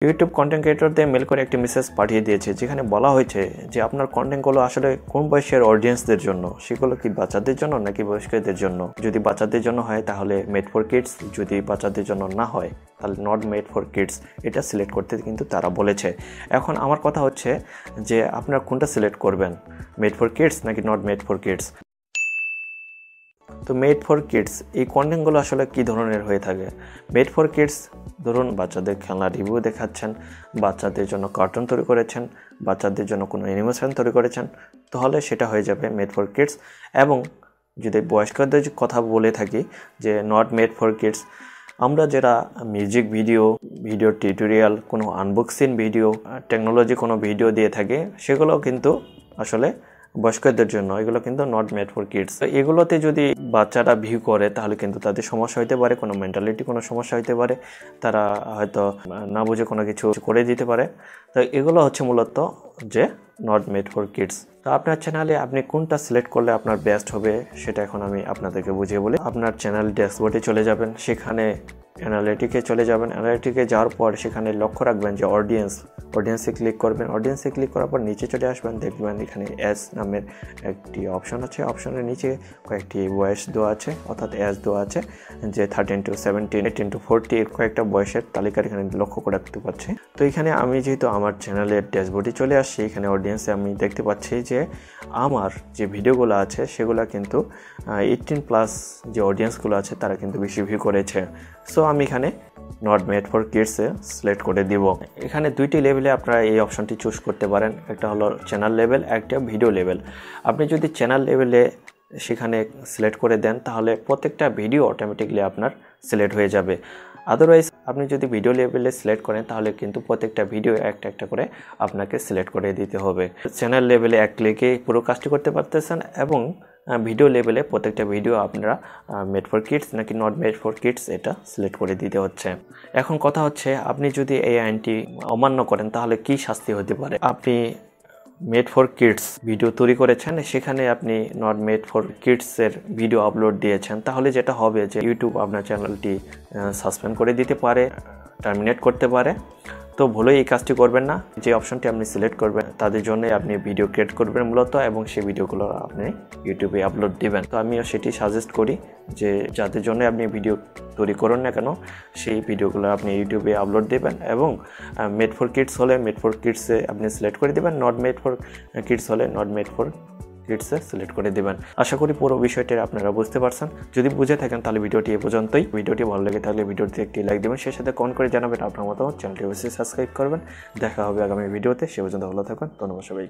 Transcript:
YouTube content ক্রিয়েটরদের mail করে একটি message পাঠিয়ে দিয়েছে, যেখানে বলা হয়েছে যে আপনার কন্টেন্টগুলো আসলে কোন বয়সের অডিয়েন্সদের জন্য, সেগুলো কি বাচ্চাদের জন্য নাকি বয়স্কদের জন্য। যদি বাচ্চাদের জন্য হয় তাহলে মেড ফর কিডস, যদি বাচ্চাদের জন্য না হয় তাহলে নট মেড ফর কিডস, এটা সিলেক্ট করতে কিন্তু তারা বলেছে। এখন আমার কথা হচ্ছে যে আপনারা কোনটা সিলেক্ট করবেন, মেড ফর কিডস নাকি নট মেড ফর কিডস। তো মেড ফর কিডস এই কন্টেন্টগুলো আসলে কী ধরনের হয়ে থাকে। মেড ফর কিডস ধরুন বাচ্চাদের খেলনা রিভিউ দেখাচ্ছেন, বাচ্চাদের জন্য কার্টুন তৈরি করেছেন, বাচ্চাদের জন্য কোনো অ্যানিমেশন তৈরি করেছেন, তাহলে সেটা হয়ে যাবে মেড ফর কিডস। এবং যদি বয়স্কদের কথা বলে থাকি যে নট মেড ফর কিডস, আমরা যারা মিউজিক ভিডিও, ভিডিও টিউটোরিয়াল, কোনো আনবক্সিং ভিডিও, টেকনোলজি কোনো ভিডিও দিয়ে থাকি, সেগুলো কিন্তু আসলে বয়স্কদের জন্য, এগুলো কিন্তু নট মেড ফর কিডস। এগুলোতে যদি বাচ্চারা ভিউ করে তাহলে কিন্তু তাদের সমস্যা হতে পারে, কোনো মেন্টালিটি কোনো সমস্যা হতে পারে, তারা হয়তো না বুঝে কোনো কিছু করে দিতে পারে। তো এগুলো হচ্ছে মূলত যে নট মেড ফর কিডস। তো আপনার চ্যানেলে আপনি কোনটা সিলেক্ট করলে আপনার বেস্ট হবে সেটা এখন আমি আপনাদেরকে বুঝিয়ে বলি। আপনার চ্যানেল ড্যাশবোর্ডে চলে যাবেন, সেখানে অ্যানালিটিকে চলে যাবেন। অ্যানালিটিকে যাওয়ার পর সেখানে লক্ষ্য রাখবেন যে অডিয়েন্সে ক্লিক করবেন। অডিয়েন্সে ক্লিক করার পর নিচে চলে আসবেন, দেখবেন এখানে এস নামের একটি অপশন আছে। অপশনের নিচে কয়েকটি বয়স দেওয়া আছে, অর্থাৎ এজ দেওয়া আছে যে 13 to 17, 18 to 40 এর কয়েকটা বয়সের তালিকা এখানে লক্ষ্য করে রাখতে পারছি। তো এখানে আমি যেহেতু আমার চ্যানেলের ড্যাশবোর্ডে চলে আসছি, এখানে অডিয়েন্সে আমি দেখতে পাচ্ছি যে আমার যে ভিডিওগুলো আছে সেগুলো কিন্তু 18+ যে অডিয়েন্সগুলো আছে তারা কিন্তু বেশি ভিউ করেছে। সো আমি এখানে নট মেড ফর কিডসে সিলেক্ট করে দিব। এখানে দুইটি লেভেলে আপনারা এই অপশনটি চুজ করতে পারেন, একটা হলো চ্যানেল লেভেল, একটা ভিডিও লেভেল। আপনি যদি চ্যানেল লেভেলে সেখানে সিলেক্ট করে দেন তাহলে প্রত্যেকটা ভিডিও অটোমেটিকলি আপনার সিলেক্ট হয়ে যাবে। আদারওয়াইজ আপনি যদি ভিডিও লেভেলে সিলেক্ট করেন তাহলে কিন্তু প্রত্যেকটা ভিডিও একটা একটা করে আপনাকে সিলেক্ট করে দিতে হবে। চ্যানেল লেভেলে এক ক্লিকে পুরো কাজটি করতে পারতেছেন, এবং ভিডিও লেভেলে প্রত্যেকটা ভিডিও আপনারা মেড ফর কিডস নাকি নট মেড ফর কিডস এটা সিলেক্ট করে দিতে হচ্ছে। এখন কথা হচ্ছে আপনি যদি এই আইনটি অমান্য করেন তাহলে কি শাস্তি হতে পারে। আপনি মেড ফর কিডস ভিডিও তৈরি করেছেন, সেখানে আপনি নট মেড ফর কিডসের ভিডিও আপলোড দিয়েছেন, তাহলে যেটা হবে যে ইউটিউব আপনার চ্যানেলটি সাসপেন্ড করে দিতে পারে, টার্মিনেট করতে পারে। তো ভুলেই এই কাজটি করবেন না। যে অপশনটি আপনি সিলেক্ট করবেন তাদের জন্য আপনি ভিডিও ক্রিয়েট করবেন মূলত, এবং সেই ভিডিওগুলো আপনি ইউটিউবে আপলোড দিবেন। তো আমিও সেটি সাজেস্ট করি যে যাদের জন্য আপনি ভিডিও তৈরি করুন না কেন সেই ভিডিওগুলো আপনি ইউটিউবে আপলোড দেবেন, এবং মেড ফর কিডস হলে মেড ফর কিডসে আপনি সিলেক্ট করে দেবেন, নট মেড ফর কিডস হলে নট মেড ফর কিডসে সিলেক্ট করে দেবেন। আশা করি পুরো বিষয়টি আপনারা বুঝতে পারছেন। যদি বুঝে থাকেন তাহলে ভিডিওটি এ পর্যন্তই। ভিডিওটি ভালো লেগে থাকলে ভিডিওতে একটি লাইক দেবেন, সেই সাথে কমেন্ট করে জানাবেন আপনার মতামত। চ্যানেলটি অবশ্যই সাবস্ক্রাইব করবেন। দেখা হবে আগামী ভিডিওতে, সে পর্যন্ত ভালো থাকুন। ধন্যবাদ সবাইকে।